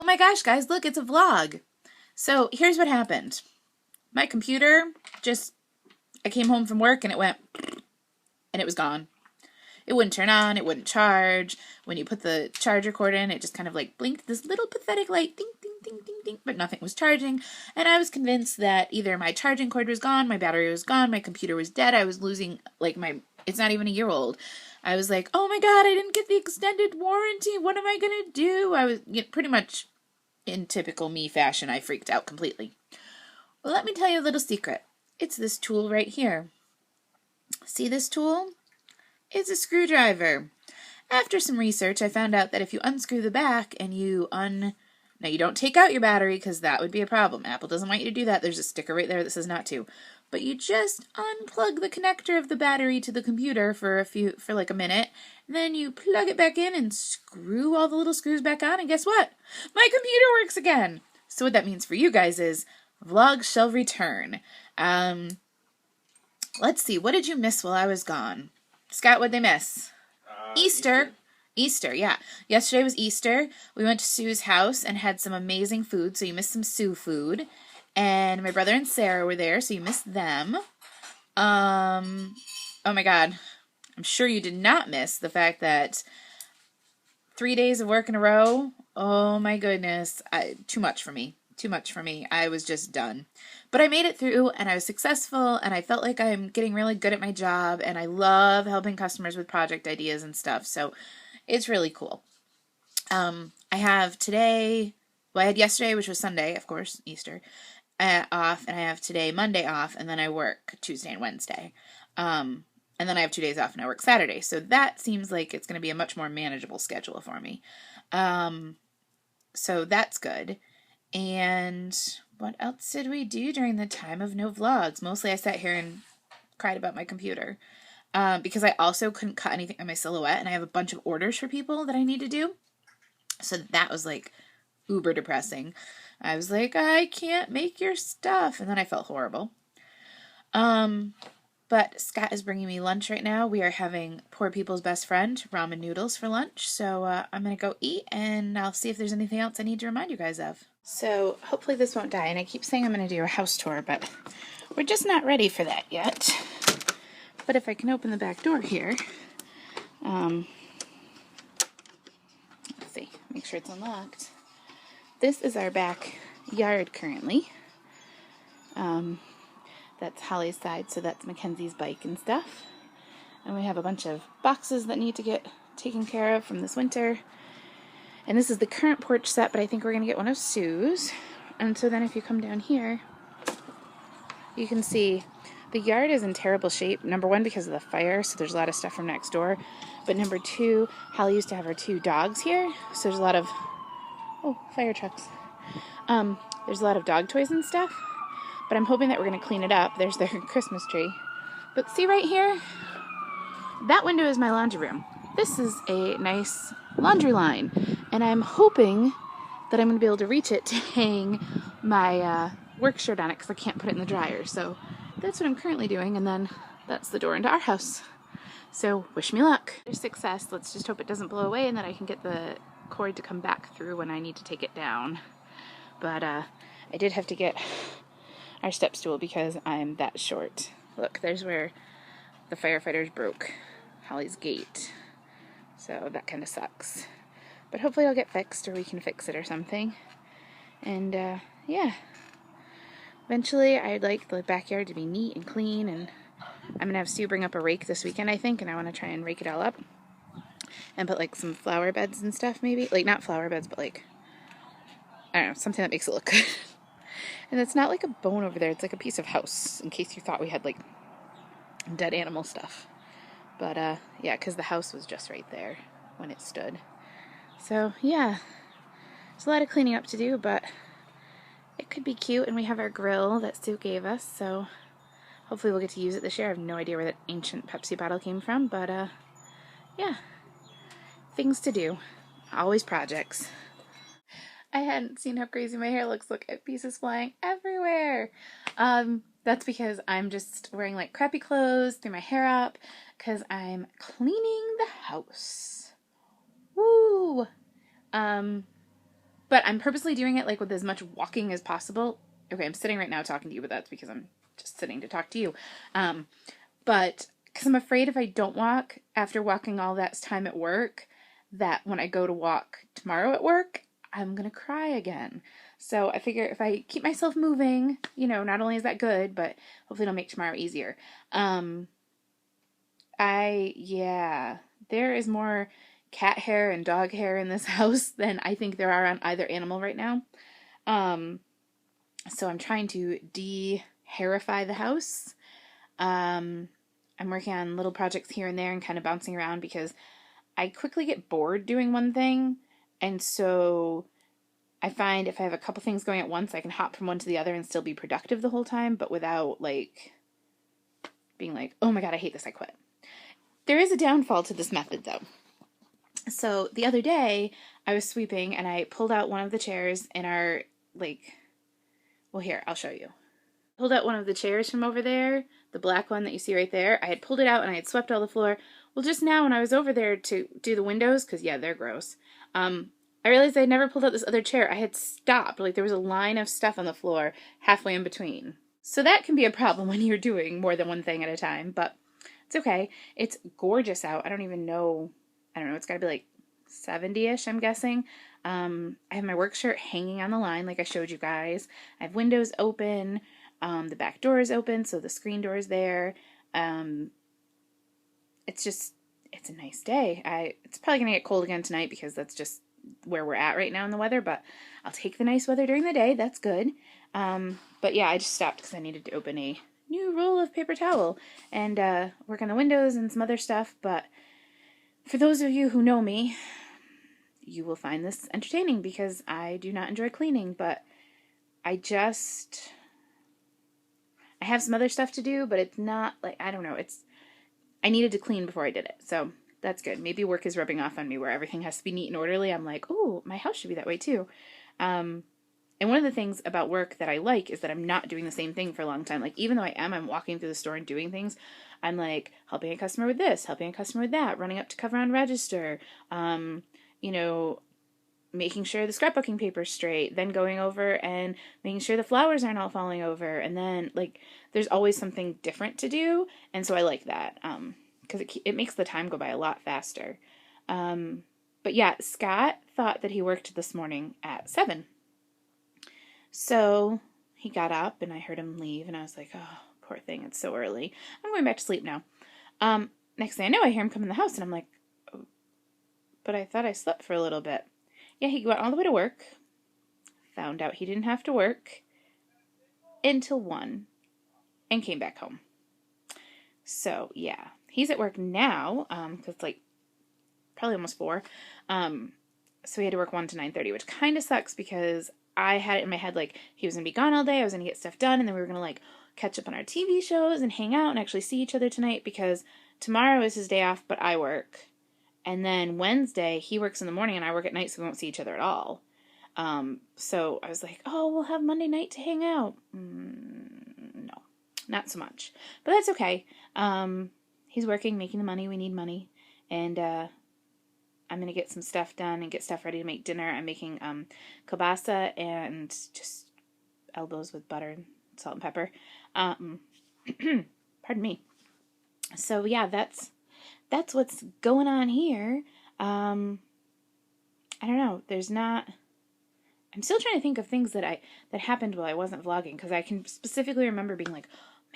Oh my gosh, guys, look, it's a vlog. So here's what happened. My computer I came home from work and it went, and it was gone. It wouldn't turn on, it wouldn't charge. When you put the charger cord in, it just kind of like blinked this little pathetic light, ding, ding, ding, ding, ding, but nothing was charging. And I was convinced that either my charging cord was gone, my battery was gone, my computer was dead. I was losing, it's not even a year old. I was like, oh my God, I didn't get the extended warranty. What am I going to do? I was pretty much in typical me fashion. I freaked out completely. Well, let me tell you a little secret. It's this tool right here. See this tool? It's a screwdriver. After some research, I found out that if you unscrew the back and now you don't take out your battery because that would be a problem. Apple doesn't want you to do that. There's a sticker right there that says not to. But you just unplug the connector of the battery to the computer for like a minute. Then you plug it back in and screw all the little screws back on. And guess what? My computer works again. So what that means for you guys is vlogs shall return. Let's see. What did you miss while I was gone? Scott, what'd they miss? Easter, yeah. Yesterday was Easter. We went to Sue's house and had some amazing food, so you missed some Sue food. And my brother and Sarah were there, so you missed them. Oh my God. I'm sure you did not miss the fact that 3 days of work in a row, oh my goodness, too much for me. Too much for me. I was just done. But I made it through and I was successful and I felt like I'm getting really good at my job and I love helping customers with project ideas and stuff. So it's really cool. I have today, I had yesterday, which was Sunday, of course, Easter, off, and I have today, Monday, off, and then I work Tuesday and Wednesday. And then I have 2 days off and I work Saturday. So that seems like it's going to be a much more manageable schedule for me. So that's good. And what else did we do during the time of no vlogs? Mostly I sat here and cried about my computer because I also couldn't cut anything on my silhouette and I have a bunch of orders for people that I need to do. So that was like uber depressing. I was like, I can't make your stuff. And then I felt horrible. But Scott is bringing me lunch right now. We are having poor people's best friend, ramen noodles, for lunch. So I'm going to go eat, and I'll see if there's anything else I need to remind you guys of. So hopefully this won't die. And I keep saying I'm going to do a house tour, but we're just not ready for that yet. But if I can open the back door here, let's see, make sure it's unlocked. This is our backyard currently. That's Holly's side, so that's Mackenzie's bike and stuff. And we have a bunch of boxes that need to get taken care of from this winter. And this is the current porch set, but I think we're going to get one of Sue's. And so then if you come down here, you can see the yard is in terrible shape. Number one, because of the fire, so there's a lot of stuff from next door. But number two, Holly used to have her 2 dogs here, so there's a lot of, fire trucks. There's a lot of dog toys and stuff. But I'm hoping that we're going to clean it up. There's their Christmas tree. But see right here? That window is my laundry room. This is a nice laundry line. And I'm hoping that I'm going to be able to reach it to hang my work shirt on it because I can't put it in the dryer. So that's what I'm currently doing. And then that's the door into our house. So wish me luck. There's success. Let's just hope it doesn't blow away and that I can get the cord to come back through when I need to take it down. But I did have to get our step stool because I'm that short. Look, there's where the firefighters broke Holly's gate. So that kind of sucks. But hopefully it'll get fixed or we can fix it or something. And yeah. Eventually I'd like the backyard to be neat and clean, and I'm going to have Sue bring up a rake this weekend, I think, and I want to try and rake it all up. And put like some flower beds and stuff maybe. Like not flower beds, but like, I don't know, something that makes it look good. And it's not like a bone over there. It's like a piece of house, in case you thought we had, like, dead animal stuff. But, yeah, because the house was just right there when it stood. So, yeah. There's a lot of cleaning up to do, but it could be cute. And we have our grill that Sue gave us, so hopefully we'll get to use it this year. I have no idea where that ancient Pepsi bottle came from, but, yeah. Things to do. Always projects. I hadn't seen how crazy my hair looks. Look at pieces flying everywhere. That's because I'm just wearing like crappy clothes, threw my hair up, because I'm cleaning the house. Woo! But I'm purposely doing it like with as much walking as possible. Okay, I'm sitting right now talking to you, but that's because I'm just sitting to talk to you. But because I'm afraid if I don't walk after walking all that time at work, that when I go to walk tomorrow at work, I'm going to cry again. So I figure if I keep myself moving, you know, not only is that good, but hopefully it'll make tomorrow easier. There is more cat hair and dog hair in this house than I think there are on either animal right now. So I'm trying to de-hairify the house. I'm working on little projects here and there and kind of bouncing around because I quickly get bored doing one thing. And so I find if I have a couple things going at once, I can hop from one to the other and still be productive the whole time, but without like being like, oh my God, I hate this, I quit. There is a downfall to this method though. So the other day I was sweeping and I pulled out one of the chairs in our, here, I'll show you. Pulled out one of the chairs from over there, the black one that you see right there. I had pulled it out and I had swept all the floor. Well, just now when I was over there to do the windows, because yeah, they're gross, I realized I had never pulled out this other chair. I had stopped. Like there was a line of stuff on the floor halfway in between. So that can be a problem when you're doing more than one thing at a time, but it's okay. It's gorgeous out. I don't know, it's got to be like 70-ish, I'm guessing. I have my work shirt hanging on the line like I showed you guys. I have windows open. The back door is open, so the screen door is there. It's a nice day. It's probably going to get cold again tonight because that's just where we're at right now in the weather, but I'll take the nice weather during the day. That's good. But yeah, I just stopped because I needed to open a new roll of paper towel and work on the windows and some other stuff. But for those of you who know me, you will find this entertaining because I do not enjoy cleaning, but I have some other stuff to do, but it's not like, I needed to clean before I did it. So that's good. Maybe work is rubbing off on me where everything has to be neat and orderly. I'm like, oh, my house should be that way too. And one of the things about work that I like is that I'm not doing the same thing for a long time. Like, even though I'm walking through the store and doing things. I'm like helping a customer with this, helping a customer with that, running up to cover on register, making sure the scrapbooking paper's straight, then going over and making sure the flowers aren't all falling over. And then there's always something different to do. And so I like that. Because it makes the time go by a lot faster. But yeah, Scott thought that he worked this morning at 7. So he got up and I heard him leave and I was like, oh, poor thing, it's so early. I'm going back to sleep now. Next thing I know, I hear him come in the house and I'm like, oh, but I thought I slept for a little bit. Yeah, he went all the way to work, found out he didn't have to work until 1 and came back home. So yeah, he's at work now, because it's probably almost 4. So he had to work 1 to 9:30, which kind of sucks because I had it in my head he was going to be gone all day, I was going to get stuff done, and then we were going to catch up on our TV shows and hang out and actually see each other tonight because tomorrow is his day off, but I work. And then Wednesday, he works in the morning and I work at night, so we won't see each other at all. So I was like, oh, we'll have Monday night to hang out. No, not so much. But that's okay. He's working, making the money. We need money. And I'm going to get some stuff done and get stuff ready to make dinner. I'm making kielbasa and just elbows with butter and salt and pepper. Pardon me. So yeah, that's what's going on here. I don't know. I'm still trying to think of things that happened while I wasn't vlogging, because I can specifically remember being like,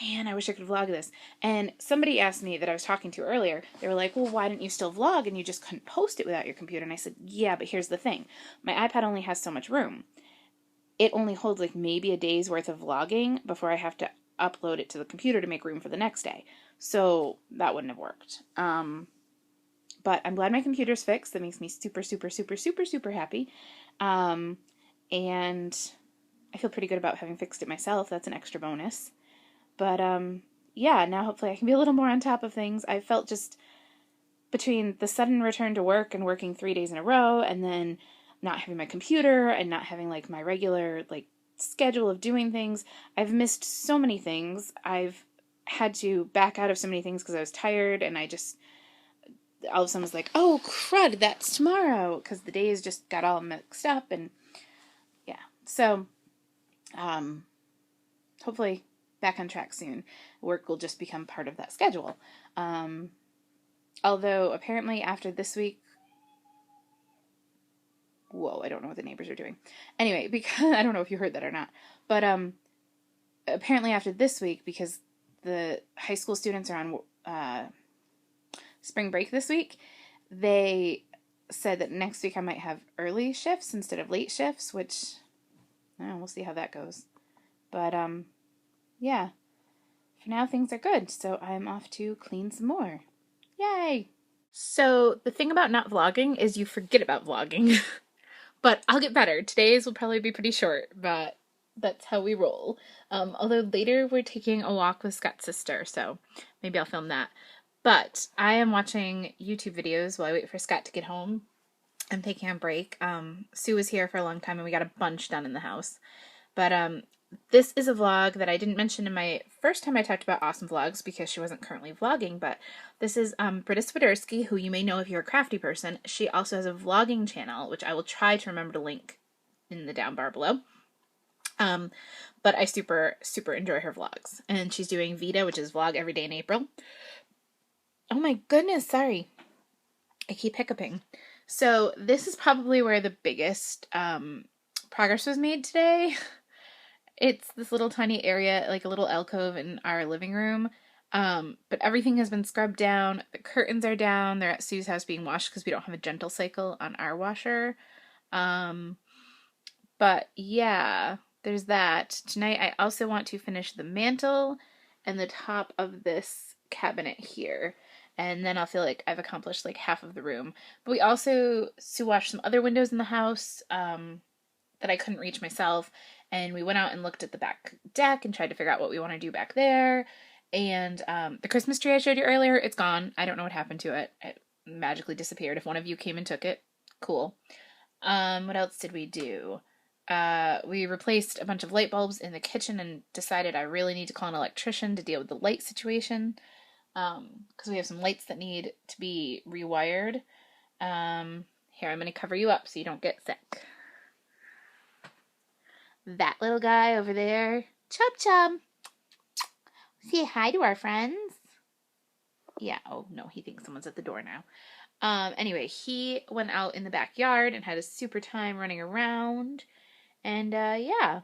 man, I wish I could vlog this. And somebody asked me that I was talking to earlier, they were like, well, why didn't you still vlog and you just couldn't post it without your computer? And I said, yeah, but here's the thing. My iPad only has so much room. It only holds maybe a day's worth of vlogging before I have to upload it to the computer to make room for the next day. So that wouldn't have worked. But I'm glad my computer's fixed. That makes me super, super, super, super, super happy. And I feel pretty good about having fixed it myself. That's an extra bonus. But yeah, now hopefully I can be a little more on top of things. I felt just between the sudden return to work and working 3 days in a row, and then not having my computer and not having my regular schedule of doing things, I've missed so many things. I've had to back out of so many things because I was tired, and I just all of a sudden was like, oh crud, that's tomorrow, because the days just got all mixed up. And So, hopefully back on track soon. Work will just become part of that schedule. Although apparently after this week, whoa, I don't know what the neighbors are doing. Anyway, because I don't know if you heard that or not, but apparently after this week, because the high school students are on spring break this week, they said that next week I might have early shifts instead of late shifts, which we'll see how that goes. But yeah, for now things are good, so I'm off to clean some more. Yay! So the thing about not vlogging is you forget about vlogging. But I'll get better. Today's will probably be pretty short, but that's how we roll. Although later we're taking a walk with Scott's sister, so maybe I'll film that. But I am watching YouTube videos while I wait for Scott to get home. I'm taking a break. Sue was here for a long time and we got a bunch done in the house. But this is a vlog that I didn't mention in my first time I talked about awesome vlogs because she wasn't currently vlogging, but this is Britta Swiderski, who you may know if you're a crafty person. She also has a vlogging channel, which I will try to remember to link in the down bar below. But I super, super enjoy her vlogs. And she's doing Vita, which is vlog every day in April. Oh my goodness, sorry. I keep hiccuping. So this is probably where the biggest progress was made today. It's this little tiny area, like a little alcove in our living room. But everything has been scrubbed down. The curtains are down. They're at Sue's house being washed because we don't have a gentle cycle on our washer. But yeah, there's that. Tonight I also want to finish the mantle and the top of this cabinet here. And then I'll feel like I've accomplished like half of the room. But we also Sue washed some other windows in the house that I couldn't reach myself. And we went out and looked at the back deck and tried to figure out what we want to do back there. And the Christmas tree I showed you earlier, it's gone. I don't know what happened to it. It magically disappeared. If one of you came and took it, cool. What else did we do? We replaced a bunch of light bulbs in the kitchen and decided I really need to call an electrician to deal with the light situation. Because we have some lights that need to be rewired. Here, I'm going to cover you up so you don't get sick. That little guy over there. Chub chub. Say hi to our friends. Yeah, oh no, he thinks someone's at the door now. Anyway, he went out in the backyard and had a super time running around. And yeah,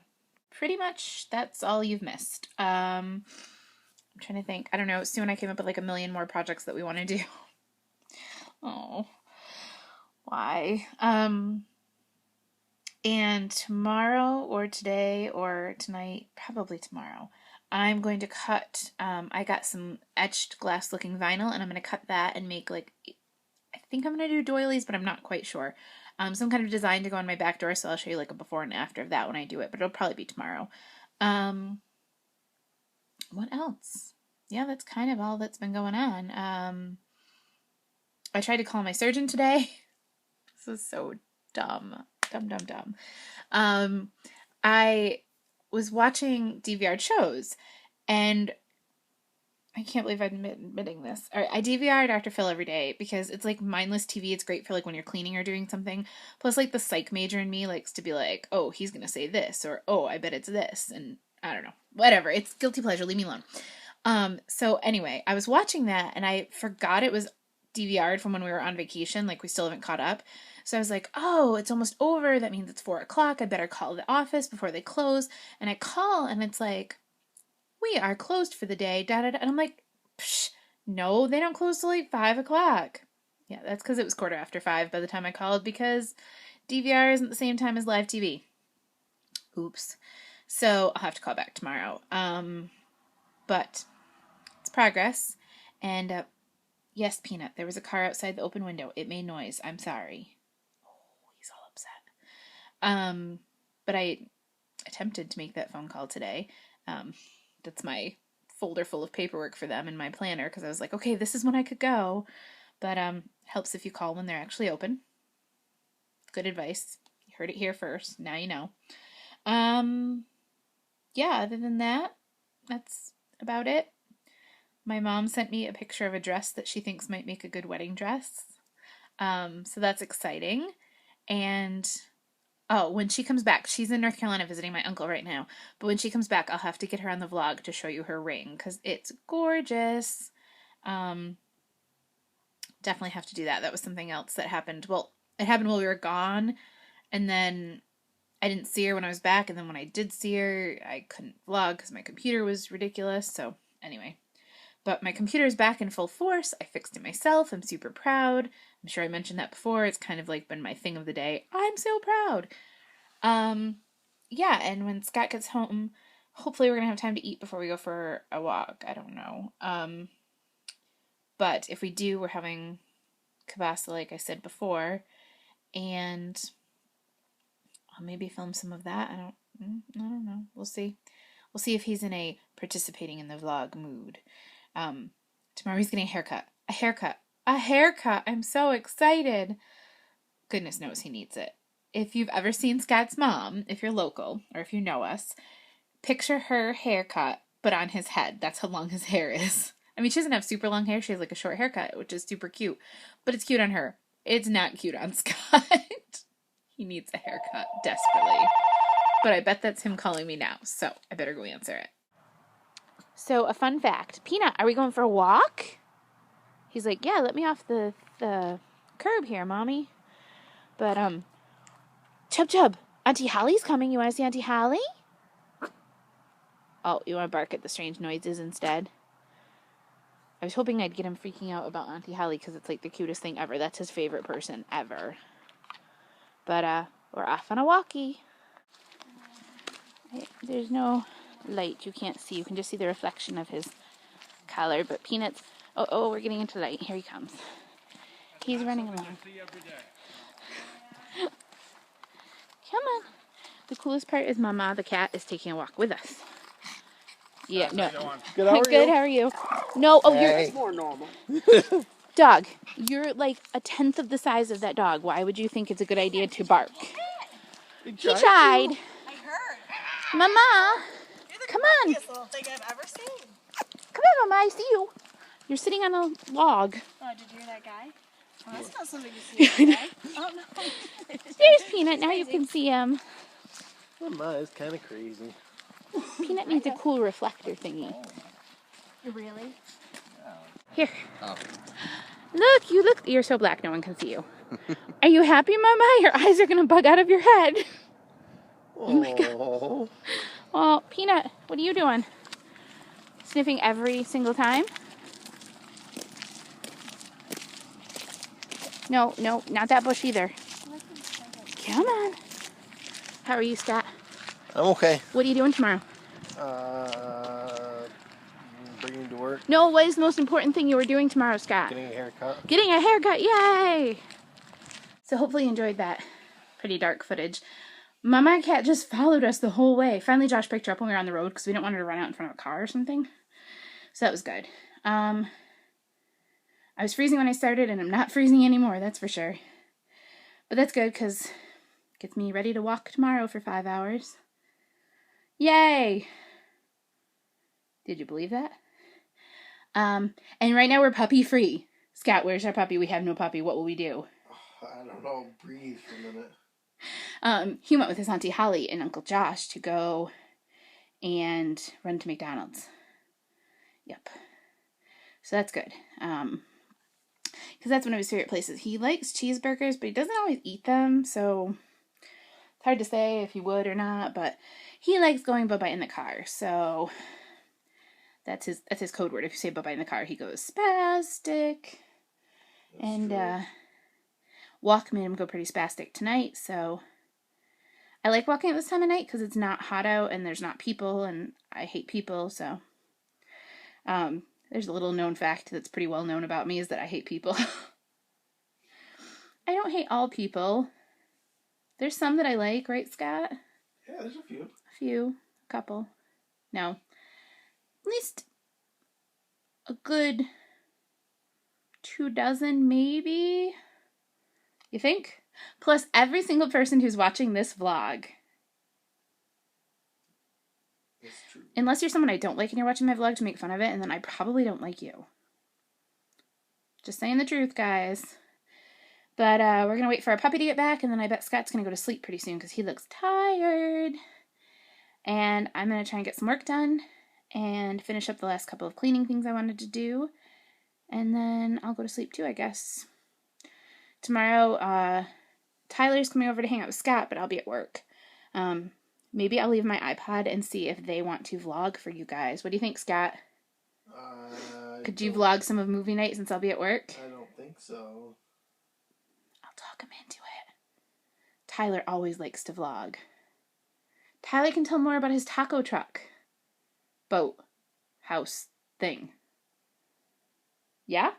pretty much that's all you've missed. I'm trying to think. I don't know. Soon I came up with like a million more projects that we want to do. Oh, why? And tomorrow or today or tonight, probably tomorrow, I'm going to cut, I got some etched glass looking vinyl and I'm going to cut that and make like, I think I'm going to do doilies, but I'm not quite sure. Some kind of design to go on my back door, so I'll show you like a before and after of that when I do it, but it'll probably be tomorrow. What else? Yeah, that's kind of all that's been going on. I tried to call my surgeon today. This is so dumb. Dumb. I was watching DVR shows, and I can't believe I'm admitting this. I DVR Dr. Phil every day because it's like mindless TV. It's great for like when you're cleaning or doing something. Plus, like the psych major in me likes to be like, oh, he's gonna say this, or oh, I bet it's this, and I don't know, whatever. It's guilty pleasure. Leave me alone. So anyway, I was watching that, and I forgot it was DVR'd from when we were on vacation. Like we still haven't caught up. So I was like, oh, it's almost over. That means it's 4:00. I better call the office before they close. And I call and it's like, we are closed for the day. Da, da, da. And I'm like, psh, no, they don't close till like 5:00. Yeah, that's because it was 5:15 by the time I called because DVR isn't the same time as live TV. Oops. So I'll have to call back tomorrow. But it's progress. And yes, Peanut, there was a car outside the open window. It made noise. I'm sorry. He's all upset. But I attempted to make that phone call today. That's my folder full of paperwork for them in my planner because I was like, okay, this is when I could go. But helps if you call when they're actually open. Good advice. You heard it here first. Now you know. Yeah, other than that, that's about it. My mom sent me a picture of a dress that she thinks might make a good wedding dress. So that's exciting. And Oh, when she comes back, she's in North Carolina visiting my uncle right now. But when she comes back, I'll have to get her on the vlog to show you her ring because it's gorgeous. Definitely have to do that. That was something else that happened. Well, it happened while we were gone, and then I didn't see her when I was back, and then when I did see her, I couldn't vlog because my computer was ridiculous. So anyway, but my computer is back in full force. I fixed it myself. I'm super proud. I'm sure I mentioned that before. It's kind of like been my thing of the day. I'm so proud. Yeah, and when Scott gets home, hopefully we're gonna have time to eat before we go for a walk. I don't know. But if we do, we're having kielbasa, like I said before, and I'll maybe film some of that. I don't know. We'll see. We'll see if he's in a participating in the vlog mood. Tomorrow he's getting a haircut. A haircut. A haircut! I'm so excited. Goodness knows he needs it. If you've ever seen Scott's mom, if you're local, or if you know us, picture her haircut, but on his head. That's how long his hair is. I mean, she doesn't have super long hair. She has like a short haircut, which is super cute. But it's cute on her. It's not cute on Scott. He needs a haircut desperately. But I bet that's him calling me now, so I better go answer it. So, a fun fact. Peanut, are we going for a walk? He's like, yeah, let me off the curb here, Mommy. But, Chub, Auntie Holly's coming. You want to see Auntie Holly? Oh, you want to bark at the strange noises instead? I was hoping I'd get him freaking out about Auntie Holly because it's like the cutest thing ever. That's his favorite person ever. But, we're off on a walkie. There's no light. You can't see. You can just see the reflection of his collar. But Peanut's... Oh, we're getting into light. Here he comes. He's running along. Come on. The coolest part is Mama, the cat, is taking a walk with us. Yeah, no. Good, how are Good, you? how are you? No, oh, Hey. you're more normal. Dog, you're like a tenth of the size of that dog. Why would you think it's a good idea to bark? He tried. I heard. Mama, You're the come on. grumpiest little thing I've ever seen. Come on, Mama, I see you. You're sitting on a log. Oh, did you hear that guy? Oh, that's not something you see every day. Oh, no. There's Peanut. Now you can see him. Mama is kind of crazy. Peanut needs a cool reflector thingy. Really? Here. Oh. Look. You're so black, no one can see you. Are you happy, Mama? Your eyes are going to bug out of your head. Oh my God. Well, Peanut, what are you doing? Sniffing every single time? No, not that bush either. Come on. How are you, Scott? I'm okay. What are you doing tomorrow? Bringing to work. No, what is the most important thing you were doing tomorrow, Scott? Getting a haircut. Getting a haircut, yay! So hopefully you enjoyed that pretty dark footage. Mama cat just followed us the whole way. Finally, Josh picked her up when we were on the road because we didn't want her to run out in front of a car or something. So that was good. I was freezing when I started, and I'm not freezing anymore, that's for sure. But that's good because it gets me ready to walk tomorrow for 5 hours. Yay! Did you believe that? And right now we're puppy free. Scott, where's our puppy? We have no puppy. What will we do? I don't know. Breathe for a minute. He went with his Auntie Holly and Uncle Josh to go and run to McDonald's. Yep. So that's good. Because that's one of his favorite places. He likes cheeseburgers, but he doesn't always eat them, so it's hard to say if he would or not, but he likes going bye-bye in the car, so that's his code word. If you say bye-bye in the car, he goes spastic. That's and true. Walk made him go pretty spastic tonight, so I like walking at this time of night because it's not hot out and there's not people, and I hate people, so there's a little known fact that's pretty well known about me is that I hate people. I don't hate all people. There's some that I like, right, Scott? Yeah, there's a few. A couple. No. At least a good 24 maybe? You think? Plus every single person who's watching this vlog. That's true. Unless you're someone I don't like and you're watching my vlog to make fun of it, and then I probably don't like you. Just saying the truth, guys. But we're going to wait for our puppy to get back, and then I bet Scott's going to go to sleep pretty soon because he looks tired. And I'm going to try and get some work done and finish up the last couple of cleaning things I wanted to do. And then I'll go to sleep too, I guess. Tomorrow, Tyler's coming over to hang out with Scott, but I'll be at work. Maybe I'll leave my iPod and see if they want to vlog for you guys. What do you think, Scott? Could you vlog some of movie night since I'll be at work? I don't think so. I'll talk him into it. Tyler always likes to vlog. Tyler can tell more about his taco truck, boat, house thing. Yeah?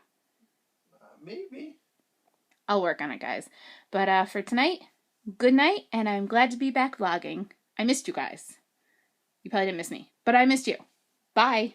Maybe. I'll work on it, guys. But for tonight, good night, and I'm glad to be back vlogging. I missed you guys. You probably didn't miss me, but I missed you. Bye.